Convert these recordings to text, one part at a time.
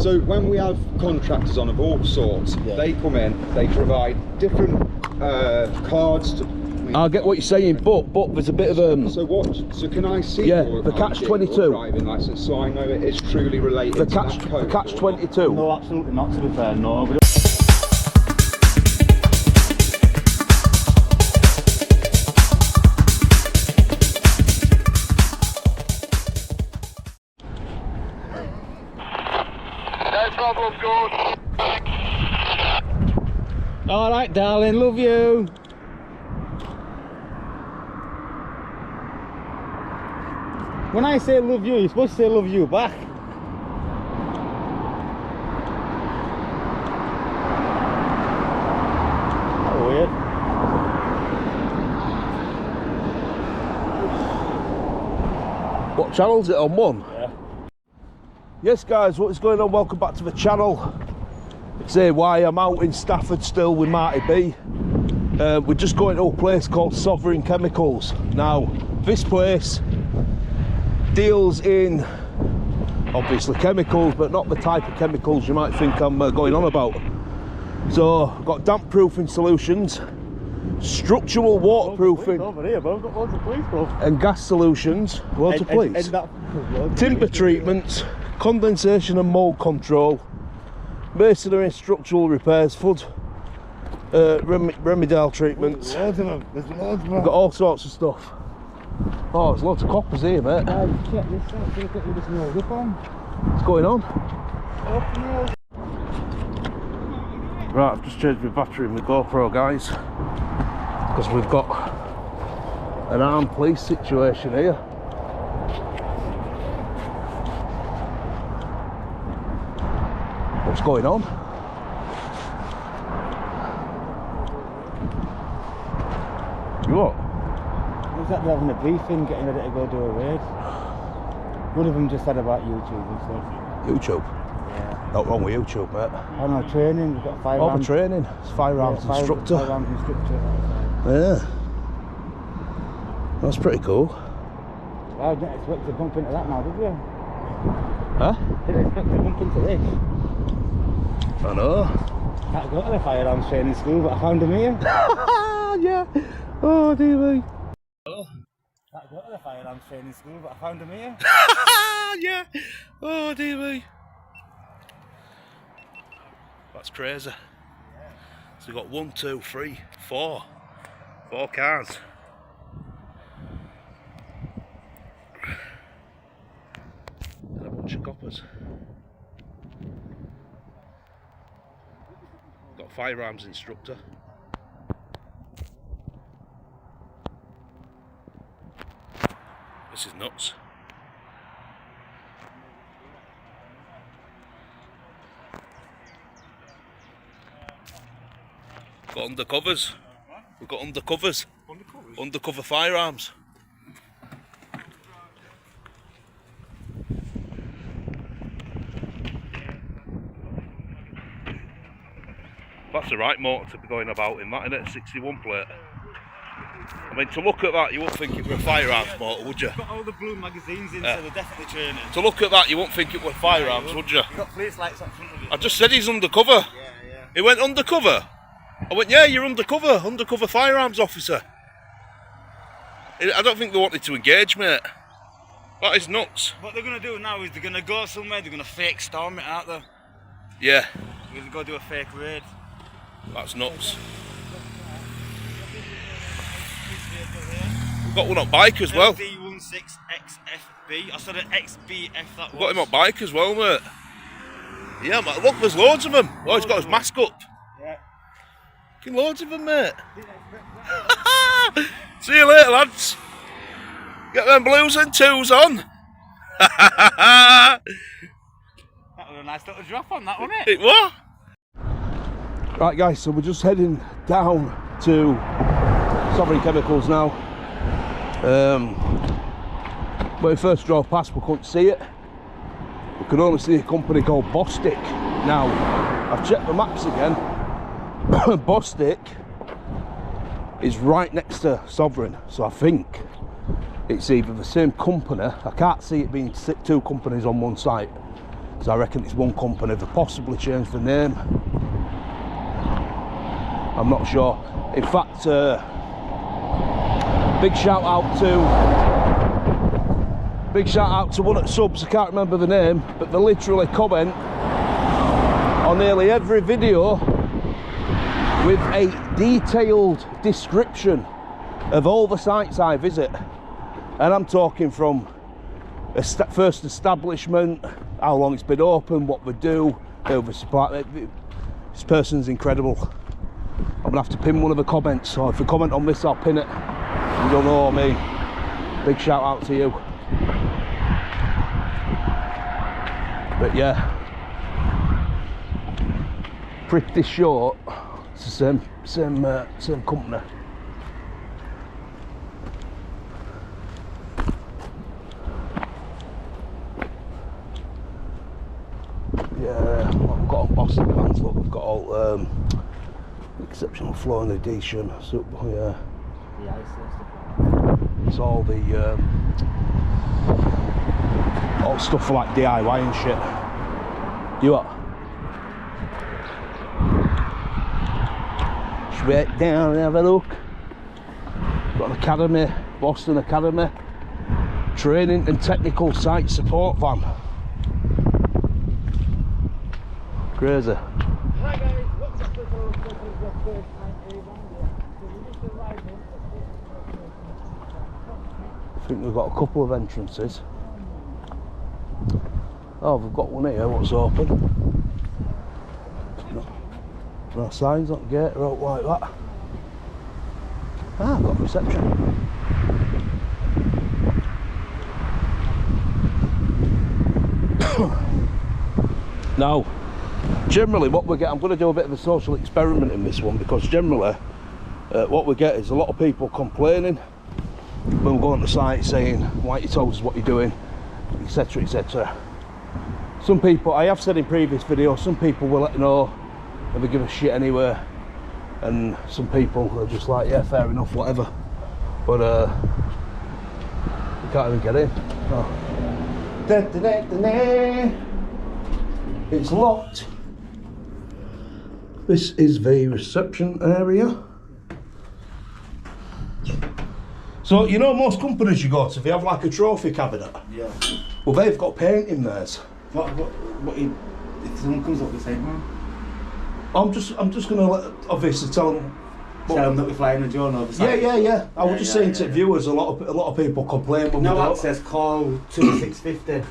So when we have contractors on of all sorts, they come in, they provide different cards to... I get what you're saying, but there's a bit of So what? So can I see? Yeah, the catch-22 driving license, so I know it is truly related. The catch-22. No, absolutely not. To be fair, no. We No problem, good. All right, darling. Love you. When I say love you, you're supposed to say love you back. That's weird. What channel is it on? One? Yeah. Yes guys, what is going on? Welcome back to the channel. It's AY, I'm out in Stafford still with Marty B. We're just going to a place called Sovereign Chemicals. Now, this place deals in, obviously, chemicals, but not the type of chemicals you might think I'm going on about. So, I've got damp proofing solutions, structural waterproofing, Over here, but I've got loads of police stuff. and gas solutions. Loads of police. Timber treatments, condensation and mould control, masonry and structural repairs, flood, remedial treatments. Loads of them. There's loads of them. We've got all sorts of stuff. Oh, there's loads of coppers here, mate. Check this out. Look at this nailed up on. What's going on? Right, I've just changed my battery in my GoPro, guys, because we've got an armed police situation here. What's going on? What? Was that they're having a briefing, getting ready to go do a raid? One of them just said about YouTube and stuff. YouTube? Yeah. Not wrong with YouTube, mate. Oh no, training. We've got firearms. Oh, for training. It's firearms instructor. Firearms instructor. Yeah. That's pretty cool. Well, I didn't expect to bump into that now, did you? Huh? Didn't expect to bump into this. I know. Can't go to the firearms training school, but I found him here. Yeah. Oh, dear me. Can't go to the firearms training school, but I found him here. Yeah. Oh, dear me. That's crazy. So we've got 1, 2, 3, 4. 4 cars. And a bunch of coppers. Got a firearms instructor. This is nuts. Got undercovers. We've got undercovers. Undercover firearms. That's the right motor to be going about in that, isn't it? 61 plate. I mean, to look at that, you wouldn't think it were a firearms motor, would you? You've got all the blue magazines in, so they're definitely training. To look at that, you wouldn't think it were firearms, would you? You've got police lights up front of you. I just said he's undercover. Yeah. He went undercover. I went, yeah, you're undercover. Undercover firearms officer. I don't think they wanted to engage, mate. That is nuts. What they're going to do now is they're going to go somewhere, they're going to fake storm it, aren't they? Yeah. They're going to go do a fake raid. That's nuts. We've got one on bike as well. LD16XFB. I said an XBF that was. We've got him on bike as well, mate. Yeah, man, look, there's loads of them. Oh, he's got his mask up. Yeah. Fucking loads of them, mate. See you later, lads. Get them blues and twos on. That was a nice little drop on that, wasn't it? It was. Right, guys, so we're just heading down to Sovereign Chemicals now. When we first drove past, we couldn't see it. We could only see a company called Bostik. Now, I've checked the maps again. Bostik is right next to Sovereign, so I think it's either the same company. I can't see it being two companies on one site. So I reckon it's one company. They've possibly changed the name. I'm not sure. In fact, big shout out to one of the subs. I can't remember the name, but they literally comment on nearly every video with a detailed description of all the sites I visit, and I'm talking from a first establishment, how long it's been open, what we do, who we supply. This person's incredible. I'm gonna have to pin one of the comments, so if you comment on this I'll pin it. You don't know me. Big shout out to you. But yeah, pretty short. It's the same company. Yeah, what we've got on Boston pants, look, we've got all exceptional flow and edition. So yeah, it's all the all stuff for like DIY and shit. You what? Straight down and have a look. Got an academy, Boston Academy, training and technical site support van. Crazy. Hi guys, what's up? I think we've got a couple of entrances. Oh, we've got one here, what's open? No signs on the gate, or out like that. Ah, I've got reception. Now, generally what we get, I'm going to do a bit of a social experiment in this one, because generally what we get is a lot of people complaining when we go on the site saying, why you told us what you're doing, etc, etc. Some people, I have said in previous videos, some people will let you know and they give a shit anyway, and some people are just like, yeah, fair enough, whatever. But you can't even get in. Oh. It's locked. This is the reception area. So, you know, most companies you go to, they have like a trophy cabinet. Yeah. Well, they've got paint in theirs. What if someone comes up with the same one? I'm just gonna obviously tell them. Tell them that we're flying a drone over site. Yeah. I was just saying to viewers, a lot of people complain when we No don't. access, call 2650.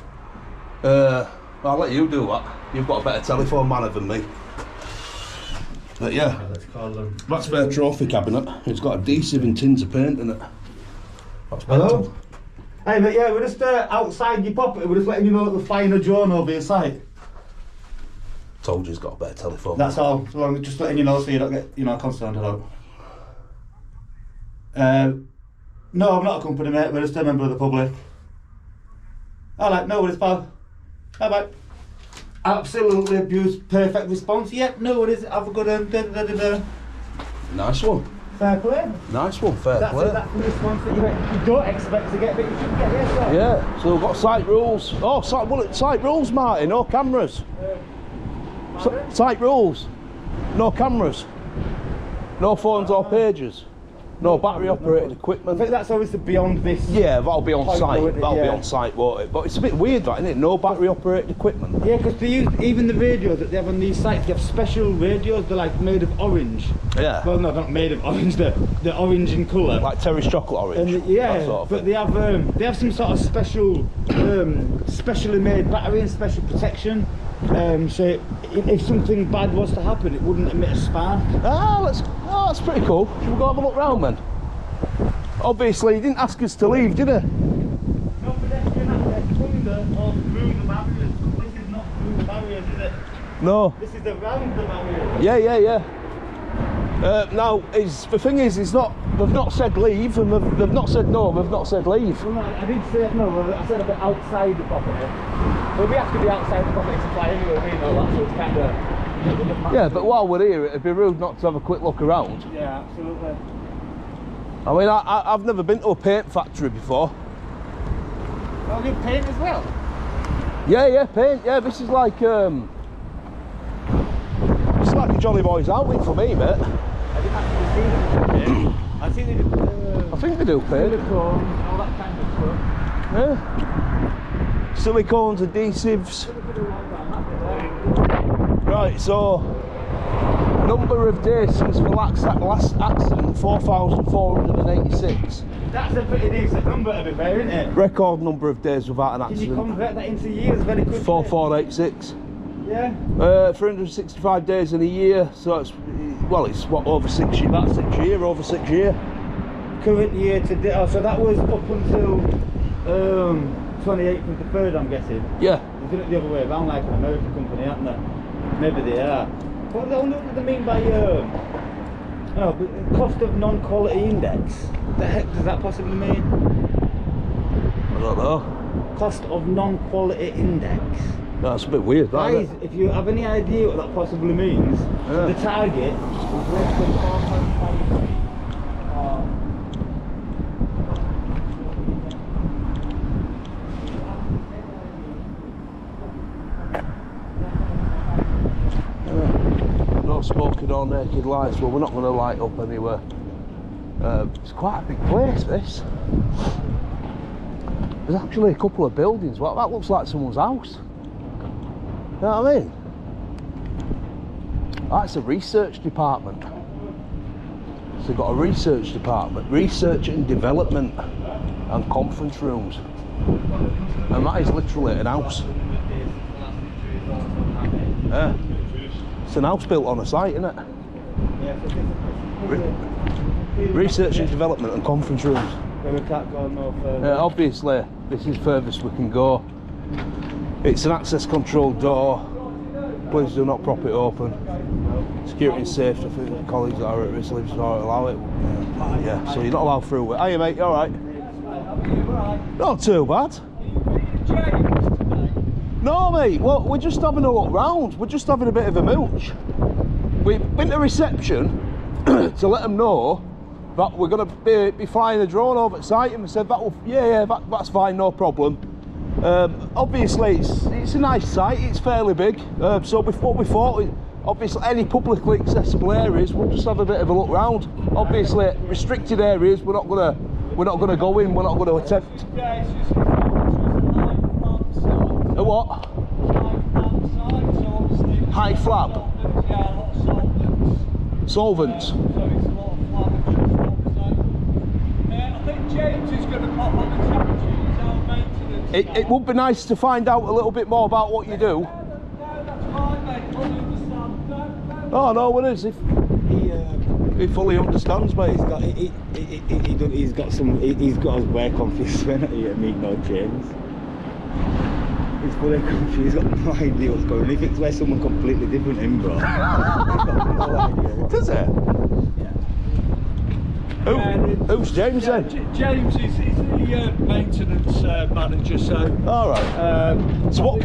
I'll let you do that. You've got a better telephone manner than me. But yeah, Let's call them. that's their trophy cabinet. It's got adhesive and tins of paint in it. That's Hello? Hey mate, yeah, we're just outside your property. We're just letting you know that we're flying a drone over your site. Told you he's got a better telephone. That's all. So I'm just letting you know so you don't get, concerned about. No, I'm not a company mate. We're just a member of the public. Alright, no worries, pal. Bye bye. Absolutely abused. Perfect response. Yep, no worries. Have a good Nice one. Fair play. Nice one. Fair That's play. That's the response that you don't expect to get, but you should get. Yeah. Yeah. So we've got site rules. Oh, site rules, Martin. No cameras. Site rules. No cameras. No phones or pages. No battery operated I equipment. think that's obviously beyond this. Yeah, that'll be on Point, site. won't it? That'll be Yeah. on site, won't it? But it's a bit weird, that, isn't it? No battery operated equipment. Yeah, because they use even the radios that they have on these sites. They have special radios. They're like made of orange. Yeah. Well, no, they're not made of orange. They're orange in colour. Like Terry's chocolate orange. And yeah, that sort of but thing. they have some sort of special, specially made battery and special protection. So if something bad was to happen, it wouldn't emit a spark. That's pretty cool. Should we go have a look round then? Obviously, he didn't ask us to leave, did he? No pedestrian access under or through the barriers. This is not through the barriers, is it? No. This is around the barriers. Yeah. Now, the thing is, they've not said leave, and they've not said no, they've not said leave. Well, no, I did say no. I said a bit outside the property. Well, we have to be outside the property to fly anyway. We know that, so it's kind of. Yeah, but while we're here, it'd be rude not to have a quick look around. Yeah, absolutely. I mean, I've never been to a paint factory before. Well, you paint as well. Yeah, paint. Yeah, this is like it's like a jolly boys outing for me, mate. I didn't actually see them. I see they do. I think they do paint. Silicones, all that kind of stuff. Yeah. Silicones, adhesives. Right, so number of days since the last accident, 4,486. That's a pretty decent number to be fair, isn't it? Record number of days without an Can you accident. convert that into years very quickly? 4,486. Yeah. 365 days in a year, so it's, well, it's what, over 6 years, that's 6 year, over 6 year. Current year to date, oh, so that was up until 28th of the 3rd, I'm guessing. Yeah. They've done it the other way around, like an American company, haven't they? Maybe they are. What do they mean by cost of non-quality index? What the heck does that possibly mean? I don't know. Cost of non-quality index. That's a bit weird, that, Guys, isn't it? if you have any idea what that possibly means, Yeah. the target is less than 4.5. No smoking or naked lights. Well, we're not going to light up anywhere. It's quite a big place, this. There's actually a couple of buildings. Well, that looks like someone's house. You know what I mean? That's a research department. So they've got a research department, research and development, and conference rooms. And that is literally an house. Yeah. It's an house built on a site, isn't it? Research and development and conference rooms. But we can't go no further. Obviously, this is furthest we can go. It's an access control door. Please do not prop it open. Security and safety. I think the colleagues that are at risk leave don't allow it. Yeah, so you're not allowed through it. Hiya, mate, you alright? Not too bad. No, mate, well, we're just having a look round. We're just having a bit of a mooch. We've been to reception to let them know that we're going to be flying a drone over at site, and we said, that's fine, no problem. Obviously, it's a nice site, it's fairly big, so what we thought, obviously, any publicly accessible areas, we'll just have a bit of a look round. Obviously, restricted areas, we're not going to go in, we're not going to attempt. A what? High flab. Solvents. I think James is going to pop on the track. He's our maintenance. It would be nice to find out a little bit more about what you do. No, that's fine, mate. Fully understand. Oh no, what is it? He fully understands, mate. He's got us way confused when he meet no James. He's fully confused, he's got no idea what's going on. He thinks we're someone completely different to him, bro. He's got no idea. Does it? Yeah. Who's James then? James is the maintenance manager, so... Alright. So what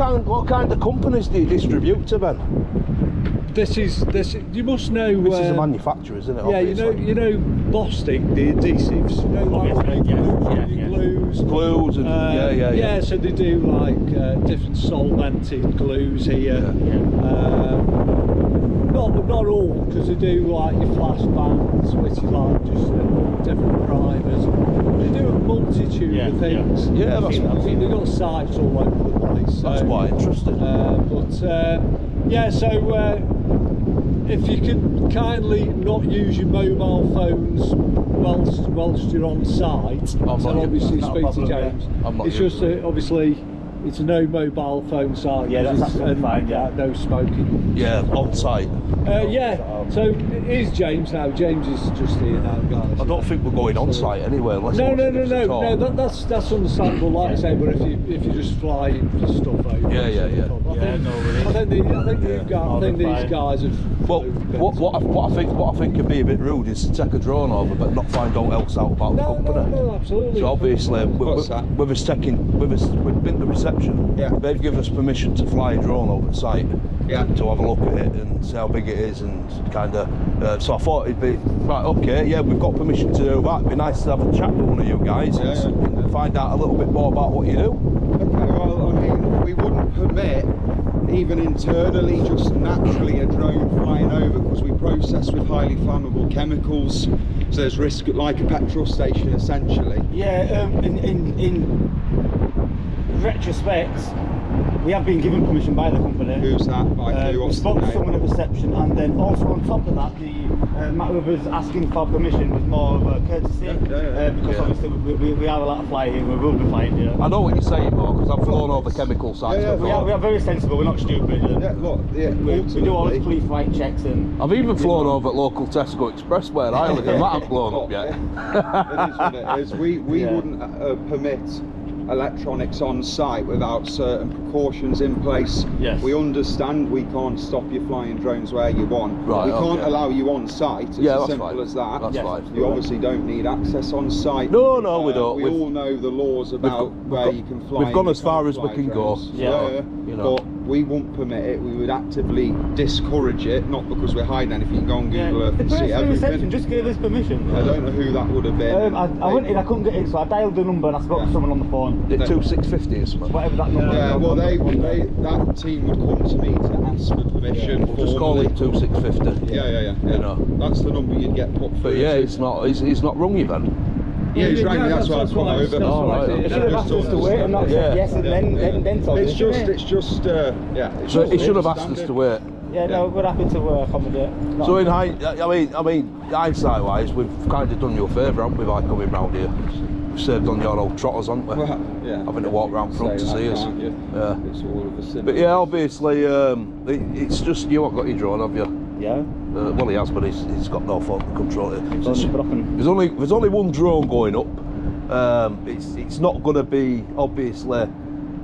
kind of companies do you distribute to then? This is you must know. This is a manufacturer, isn't it? Yeah, obviously? you know Bostik, the adhesives. You know, like glues. Glues and yeah. So they do like different solvented glues here. Not all, because they do like your flash bands, which is like just different primers. They do a multitude of things. Yeah, that's I think they've got sites all over the place. So, that's quite interesting. Yeah, so if you could kindly not use your mobile phones whilst you're on site, so obviously speak to James. It's just obviously it's a no mobile phone site. Yeah, that's absolutely fine. Yeah, no smoking. Yeah, on site. Yeah. So it is James now. James is just here now, guys. I don't think we're going on site anyway. Unless No. That's understandable. Like I say, but if you just fly stuff over. Yeah. I think these guys have. Well, what I think could be a bit rude is to take a drone over but not find out else out about the company. No, absolutely. So obviously, with us been to reception reception. Yeah. They've given us permission to fly a drone over the site. Yeah. To have a look at it and see how big it is and kind of. So I thought it'd be right. Okay, yeah, we've got permission to do that. It'd be nice to have a chat with one of you guys and find out a little bit more about what you do. Okay, well, I mean, we wouldn't permit, even internally, just naturally a drone flying over, because we process with highly flammable chemicals, so there's risk, like a petrol station essentially. Yeah, in retrospect, we have been given permission by the company. Who's that? By who? We What's the spoke to name? someone at reception, and then also on top of that, the matter of us asking for permission was more of a courtesy, because obviously we have a lot of flying, we will be flying here. I know what you're saying, Mark, because I've flown over chemical sites before. We are very sensible, we're not stupid. We do all the pre-flight checks and... I've even flown over at local Tesco Express where I live, and that hasn't blown up yet. It is what it is. We wouldn't permit electronics on site without certain precautions in place. Yes. We understand we can't stop you flying drones where you want. Right, we can't okay. allow you on site. It's Yeah, as that's simple fine. as that. That's fine. You obviously don't need access on site. No, we don't. We all know the laws about where you can fly. We've gone and as you far can't as we fly can drones. go. Yeah. You know. But we won't permit it. We would actively discourage it, not because we're hiding anything. You can go on Google Earth The and see person at reception everything. just gave us permission. I don't know who that would have been. I went in, I couldn't get in, so I dialed the number and I spoke to someone on the phone. Is it 2650 or something? Whatever that number Yeah, is. well, that team would come to me to ask for permission. We'll just call it 2650. Yeah. You know. That's the number you'd get put through. But yeah, to. it's not rung you then. Yeah, he's rang me. That's why I've come over. Oh, right, They okay. should have asked us to wait and not said yes and then told us. It's just. So he should have asked us to wait. Yeah, no, we're happy to accommodate. So in I mean, hindsight wise, we've kind of done you a favour, haven't we, by coming round here? We've saved on your old trotters, haven't we? Well, yeah. Having to walk round front to see us. Yeah. It's all of a sin. But yeah, obviously, it's just you haven't got your drone, have you? Yeah. Well, he has, but he's got no fault to control it. There's There's only one drone going up. It's not going to be, obviously.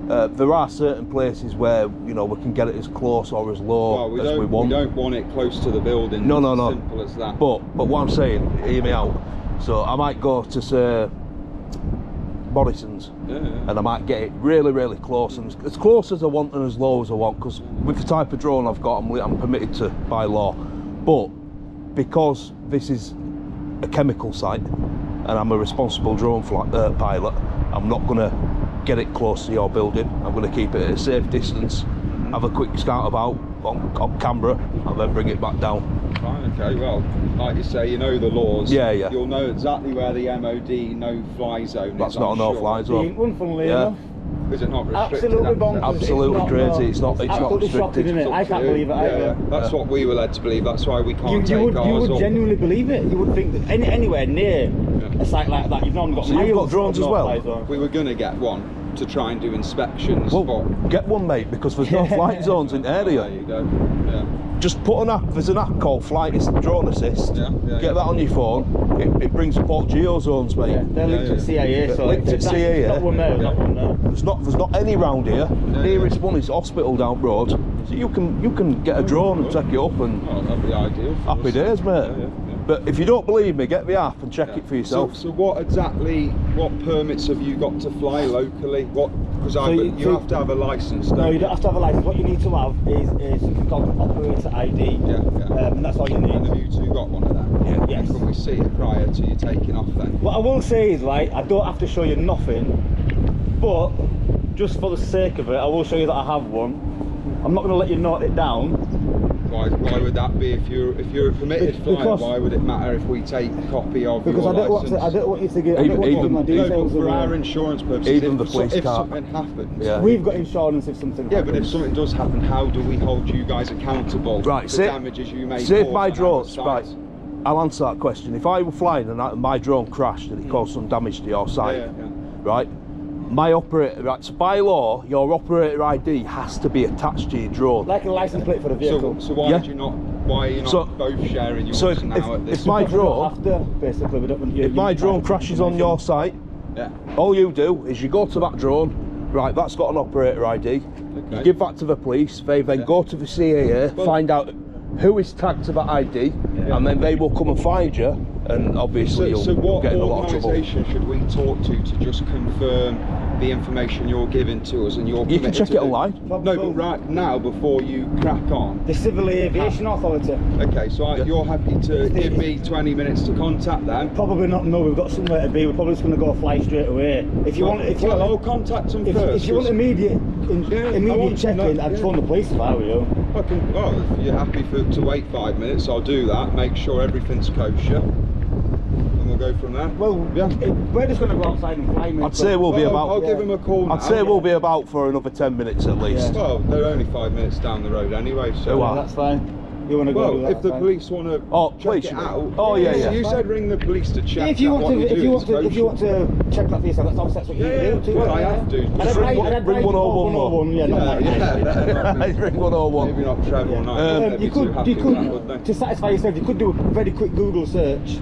There are certain places where we can get it as close or as low as we want. We don't want it close to the building. No. It's as simple as that. But what I'm saying, hear me out. So I might go to say Morrison's, and I might get it really, really close, and as close as I want and as low as I want, because with the type of drone I've got, I'm permitted to by law. But because this is a chemical site and I'm a responsible drone pilot, I'm not going to get it close to your building. I'm going to keep it at a safe distance, have a quick scout about on camera, and then bring it back down. Fine, okay, well, like you say, you know the laws. Yeah. You'll know exactly where the MOD no-fly zone That's is. not I'm a sure. no-fly zone. Funnily Yeah. enough. Is it not restricted? Absolutely bonkers. Absolutely crazy. It's not absolutely shocking, restricted. isn't it? I can't believe it either. Yeah, that's what we were led to believe. That's why we can't take You would ours up. genuinely believe it. You would think that anywhere near a site like that, you've not got So you've got miles drones of as well? no-fly zone. We were going to get one to try and do inspections. Well, but get one, mate, because there's no flight zones in the area. there you go. Yeah. Just put an app. There's an app called Drone Assist. Yeah, Get that on your phone. It brings up all geozones, mate. Yeah, they're linked to CIA, so Linked to it's CIA. not one there, not one there. There's not any round here. Nearest one is hospital down road. So you can get a drone and take it up and Oh, that'd be ideal. For happy us. days, mate. Yeah. But if you don't believe me, get the app and check it for yourself. So what permits have you got to fly locally? Because you have to have a license. No, don't you don't have to have a license. What you need to have is something called an operator ID. Yeah. And that's all you And need. have you two got one of them? Yeah. Yes. Can we see it prior to you taking off then? What I will say is, right, I don't have to show you nothing, but just for the sake of it, I will show you that I have one. I'm not going to let you note it down. Why would that be if you're a permitted flyer? Because- Why would it matter if we take a copy of Because your I don't license? want you to give. I don't want you to give my No, details but for away. our insurance purposes, Even the police if can't. something happens, Yeah. We've got insurance if something yeah, but if happens. something does happen, how do we hold you guys accountable Right, for damages you may save cause my on our drone. site? Right, I'll answer that question. If I were flying and my drone crashed and it caused some damage to your site, Yeah. right? My operator, right? So by law, your operator ID has to be attached to your drone. Like a license plate for the vehicle. So why Yeah. did you not? Why are you not So- both sharing yours so if- now if- at this if my point? We don't drone- have to, basically, we don't want you. If my drone crashes on your site, Yeah. all you do is you go to that drone, right, that's got an operator ID, you Okay. give that to the police, they then go to the CAA, Well- find out who is tagged to that ID, and then they will come and find you, and obviously So you'll what get in a lot of trouble. organisation should we talk to just confirm the information you're giving to us and you're You can committed check to it do- online. No, but right now, before you crack on, The Civil Aviation Authority. okay, so you're happy to give me 20 minutes to contact them? Probably not. No, we've got somewhere to be. We're probably just going to go fly straight away. If you want, Well, I'll contact them first. if you want immediate I immediate want to checking, know, I'd yeah. phone the police if I were you. Well, if you're happy to wait 5 minutes, I'll do that. Make sure everything's kosher, and we'll go from there. Well, yeah. We're just going to go outside and fly. mate, I'd say we'll be Well, about. I'll give them a call now. I'd say we'll be about for another 10 minutes at least. Well, they're only 5 minutes down the road anyway, so. Who are? That's fine. You want to go? Well, if the police want to check police, it you mean? out. Oh, yeah, yeah. You said ring the police to check. If you that want what to, you're if you doing want is to, if you want kosher. to check that for yourself, that's what you Yeah, need to do. well, I have to. Just ring 101, yeah, Ring 101. Maybe not treble Yeah. nine. You could, to satisfy yourself, you could do a very quick Google search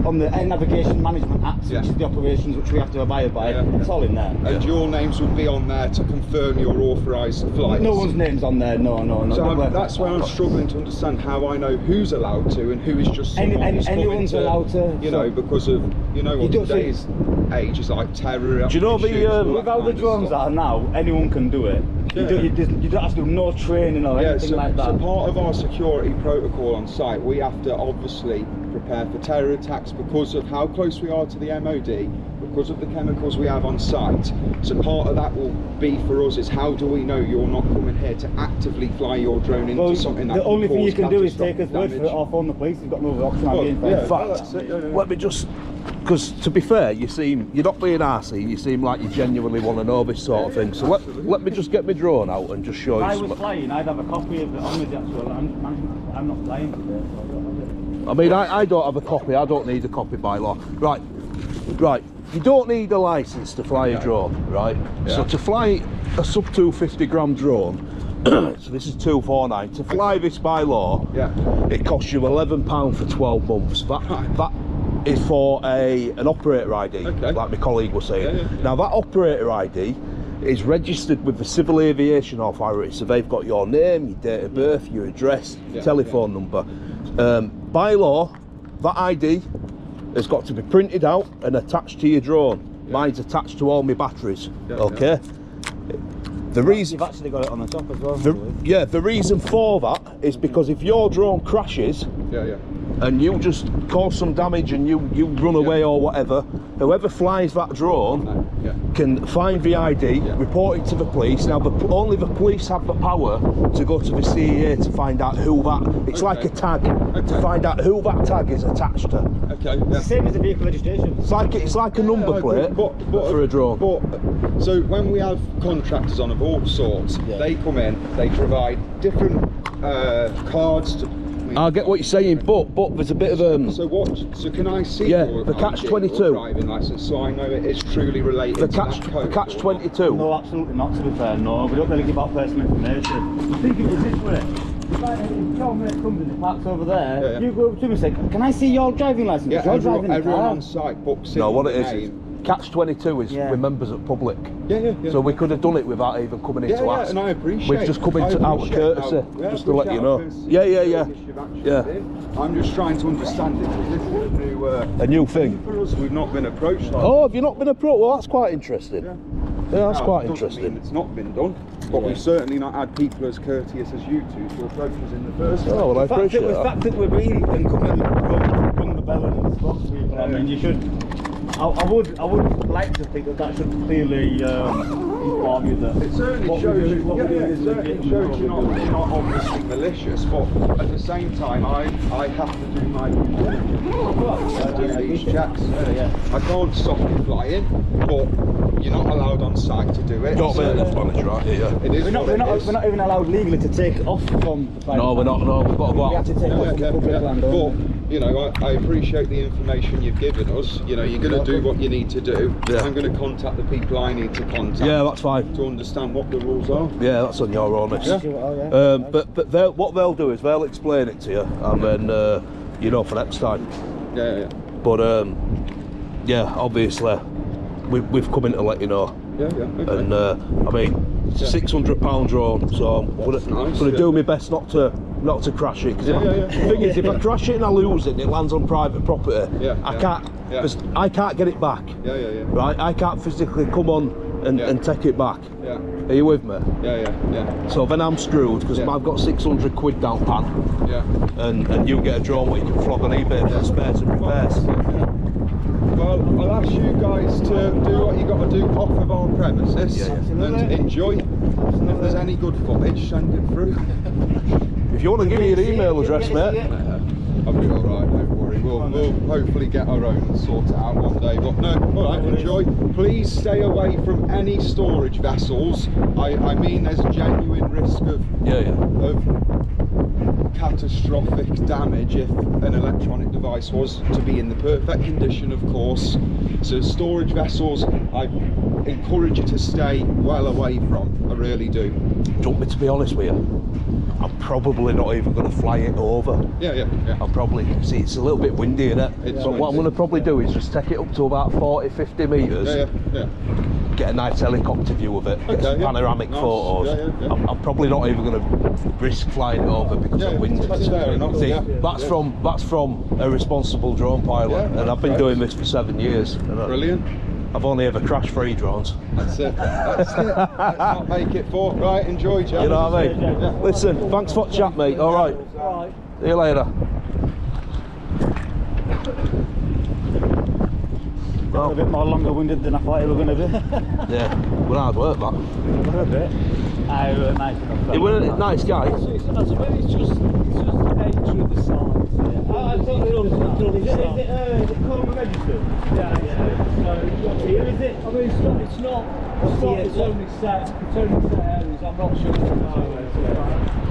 on the Air Navigation Management Act, Yeah. which is the operations which we have to abide by. Yeah. It's all in there. And your names would be on there to confirm your authorised flights. No one's name's on there. No. So that's why I'm struggling to understand how I know who's allowed to and who is just someone who's coming anyone's to, allowed to. you know, because of, you know, You what don't see- today's age is like terror. Do you know the, issues, all that With how the kind of drones stuff. are now, anyone can do it. Yeah. You don't have to do no training or anything so, like that. so part of our security protocol on site, we have to obviously prepare for terror attacks because of how close we are to the MOD, because of the chemicals we have on site. So part of that will be for us is how do we know you're not coming here to actively fly your drone into Well, something that the can only thing you cause can do is take catastrophic us word for it damage. or phone the police. You've got no other option. Well, I'm being yeah. fair. In fact, that's it, yeah. let me just, because to be fair, you're not being arsey, you seem like you genuinely want to know this sort of thing. So let me just get my drone out and just show If you I was something. flying, I'd have a copy of it on with the actual management. I'm not flying today, so I don't have it. I mean, I don't have a copy, I don't need a copy by law. Right, you don't need a licence to fly a drone, right? Yeah. So to fly a sub 250 gram drone, so this is 249, to fly this by law, Yeah. it costs you £11 for 12 months. That is for an operator ID, Okay. like my colleague was saying. Yeah. Now that operator ID is registered with the Civil Aviation Authority, so they've got your name, your date of birth, your address, Yeah, telephone number. By law, that ID has got to be printed out and attached to your drone. Yeah. Mine's attached to all my batteries. Yeah, Okay. The reason, You've actually got it on the top as well. the reason for that is because if your drone crashes Yeah. and you just cause some damage and you run away or whatever, whoever flies that drone Yeah. can find the ID, Yeah. report it to the police. Now, only the police have the power to go to the CEA to find out who that. It's like a tag to find out who that tag is attached to. Okay. It's Yeah. the same as the vehicle registration. It's like a number plate But for a drone. So when we have contractors on of all sorts, they come in, they provide different cards to. I get what you're saying, but there's a bit of So can I see Yeah, your the ID catch-22. or driving license so I know it is truly related the to catch that code? catch 22. No, absolutely not, to be fair. No, we don't really give out personal information. I think it was this way. If your mate comes and he parks over there, Yeah, yeah. you go up to him and say, can I see your driving licence? Yeah, You're everyone, driving a everyone car. on site books in No, what the it is name. catch 22 is Yeah. with members of public. Yeah. So we could have done it without even coming in Yeah, to yeah, ask. and I appreciate. We've just come I into out of appreciate courtesy, how- just to let you appreciate know. how this Yeah. you've actually Yeah. been. I'm just trying to understand it because this is A new thing. for us. We've not been approached like Oh, have you not been approached? Well, that's quite interesting. Yeah. Yeah, that's Now, quite it doesn't mean interesting. it's not been done, but we've certainly not had people as courteous as you two to approach us in the first place. Oh, well, I appreciate The that. fact that we've been and come and rung the bell and spoke to people, I mean, you should. I would like to think that should clearly inform you that It certainly what shows we're you, doing, what we're doing it is certainly legitimate. shows you're not obviously malicious, but at the same time, I have to do my due diligence. I do these checks. I can't stop you flying, but you're not allowed on site to do it. Not So being Spanish, right? Yeah. It is We're not, what we're, it not, is. we're not even allowed legally to take off from the private No, we're not. No, we've got to go We have out. to take off the public land. But, you know, I appreciate the information you've given us. You know, you're going to do what you need to do. Yeah. I'm going to contact the people I need to contact Yeah, that's fine. to understand what the rules are. Yeah, that's on your honest. Yeah. But what they'll do is they'll explain it to you, and then you know for next time. Yeah. But yeah, obviously we've come in to let you know. Yeah, okay. And I mean, it's a £600 drone, so I'm nice, gonna yeah. do my best not to crash it. 'Cause Yeah. the thing is, if I crash it and I lose it, and it lands on private property. Yeah, I yeah. can't. Yeah. I can't get it back. Yeah. Right, I can't physically come on and take it back. Yeah. Are you with me? Yeah. So then I'm screwed because Yeah. I've got 600 quid down pan, Yeah. and you get a drone where you can flog on eBay for spares and repairs. Yeah. Well, I'll ask you guys to do what you got to do off of our premises Yeah, and enjoy. And if there's any good footage, send it through. If you want to give me your email address, mate. I'll be alright, don't worry. We'll hopefully get our own and sort it out one day. But no, alright, enjoy. Please stay away from any storage vessels. I mean, there's a genuine risk of catastrophic damage if an electronic device was to be in the perfect condition, of course. So storage vessels, I encourage you to stay well away from. I really do. Do you want me to be honest with you? I'm probably not even going to fly it over. Yeah. I'll probably, see, it's a little bit windy, innit? It's But what I'm going to probably do is just take it up to about 40-50 metres. Yeah. Get a nice helicopter view of it, get some panoramic Nice. photos. Yeah. I'm probably not even going to risk flying it over because of wind. That's fair enough. See, Yeah. that's from a responsible drone pilot, Yeah, and I've been right. doing this for 7 years. And Brilliant. I've only ever crashed 3 drones. That's it. Let's not make it 4. Right, enjoy, Jack. You know what I mean? Yeah. Listen, thanks for the chat, mate. All right. See you later. A bit more longer-winded than I thought it was going to be. Yeah, well, hard work, that. A bit. I was nice enough. He was a nice guy. It's just the nature of the size. Is it Coma registered? Yeah. What year is it? I mean, it's not. It's only set areas. I'm not sure.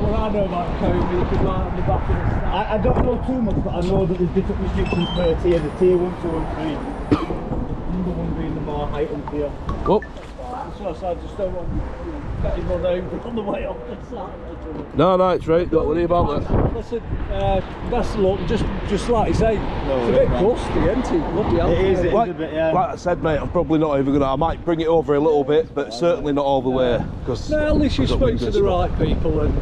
Well, I know about Coma. You can write on the back of the stack. I don't know too much, but I know that there's different restrictions per tier. The tier 1, 2 and 3. Number 1 being the more heightened tier. Oh. So I just don't want getting run over on the way off the side. No, it's right. Don't worry about that. Listen, best of luck. Just like you say, it's a bit gusty, isn't it? Bloody hell. It is a Like bit, yeah. I said, mate, I'm probably not even gonna. I might bring it over a little bit, but certainly not all the way. Because No, at least you spoke to the right people, and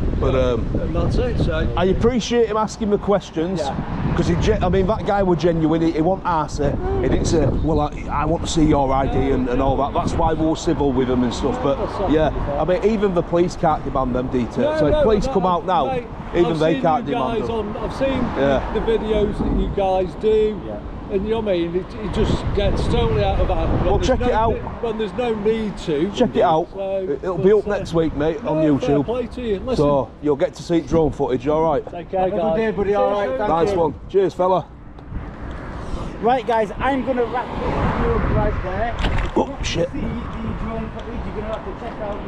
that's it. So I appreciate him asking the questions, because I mean, that guy was genuine. He won't ask it. He didn't say, well, I want to see your ID and all that. That's why we were civil with him and stuff. But yeah, I mean, even the police can't demand them details. So if police come out now, mate, even I've they seen can't you guys demand them. I've seen the videos that you guys do, and you know what I mean. It just gets totally out of hand. Well, check it out. When there's no need to. Check it out. So, It'll be up next week, mate, on Fair YouTube. play to you. Listen, So you'll get to see drone footage. All right. take care, Have a good guys. day, buddy. All right, thank Nice you. one. Cheers, fella. Right, guys, I'm going to wrap this video up right there. Oh shit. See the drone footage, you're going to have to check out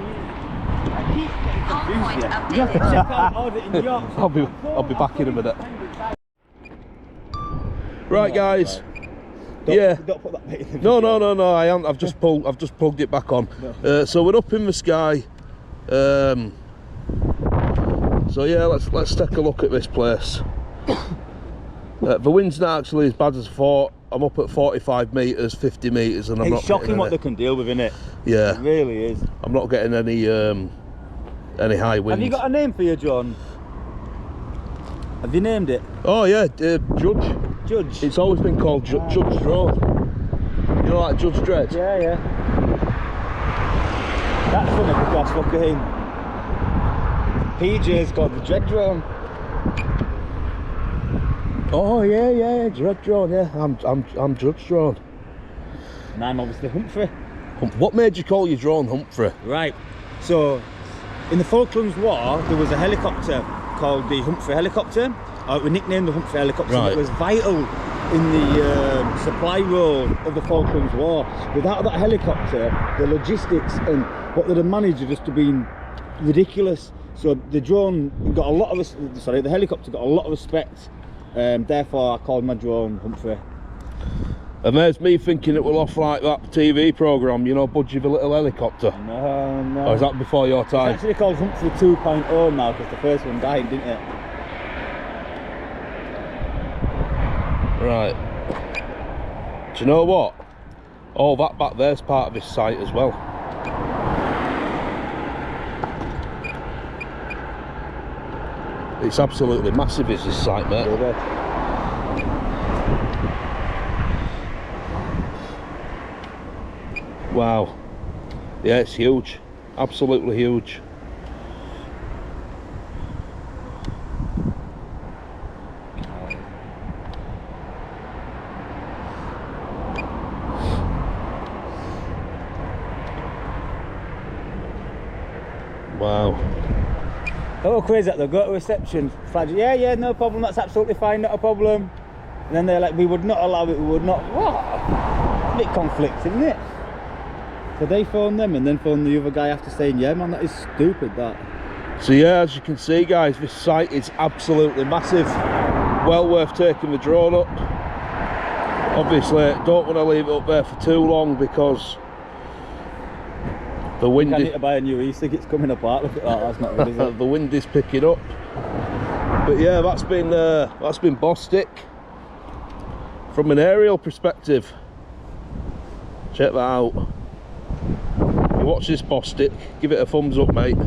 I keep getting confused here. You have to check out Auditing Yorkshire. I'll be back in a minute. Right, guys. Yeah. Don't put that bit in the No. I haven't. I've just plugged it back on. So we're up in the sky. So yeah, let's take a look at this place. The wind's not actually as bad as I thought. I'm up at 45 metres, 50 metres, and I'm not. It's shocking getting what any, they can deal with, isn't it? Yeah. It really is. I'm not getting any high winds. Have you got a name for your drone? Have you named it? Oh yeah, Judge. Judge? It's always been called Judge Drone. You know, like Judge Dredd? Yeah. That's funny because fucking PJ's called the Dread Drone. Oh yeah, Dread Drone. Yeah, I'm Judge Drone. And I'm obviously Humphrey. What made you call your drone Humphrey? Right. So, in the Falklands War, there was a helicopter called the Humphrey helicopter. We nicknamed the Humphrey helicopter. Right. It was vital in the supply road of the Falklands War. Without that helicopter, the logistics and what they'd have managed would just have been ridiculous. So the drone got a lot of, the helicopter got a lot of respect. Therefore, I called my drone Humphrey. And there's me thinking it will off like that TV programme, you know, Budgie the Little Helicopter. No. Or is that before your It's time? actually called Humphrey 2.0 now because the first one died, didn't it? Right. Do you know what? All that back there's part of this site as well. It's absolutely massive, is this site, mate. Wow. Yeah, it's huge, absolutely huge. Wow. Oh, crazy that they'll go to reception, flag, yeah, no problem, that's absolutely fine, not a problem. And then they're like, we would not allow it, we would not. What? A bit conflicting, isn't it? So they phone them and then phone the other guy after saying, yeah, man, that is stupid, that. So yeah, as you can see, guys, this site is absolutely massive. Well worth taking the drone up. Obviously, don't want to leave it up there for too long because the wind. I need to buy a new e-cig, it's coming apart. Look at that, that's not good, is it? The wind is picking up. But yeah, that's been Bostik from an aerial perspective. Check that out. If you watch this Bostik, give it a thumbs up, mate.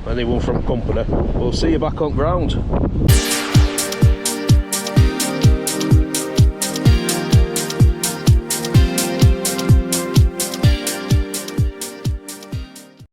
Anyone from company. We'll see you back on ground.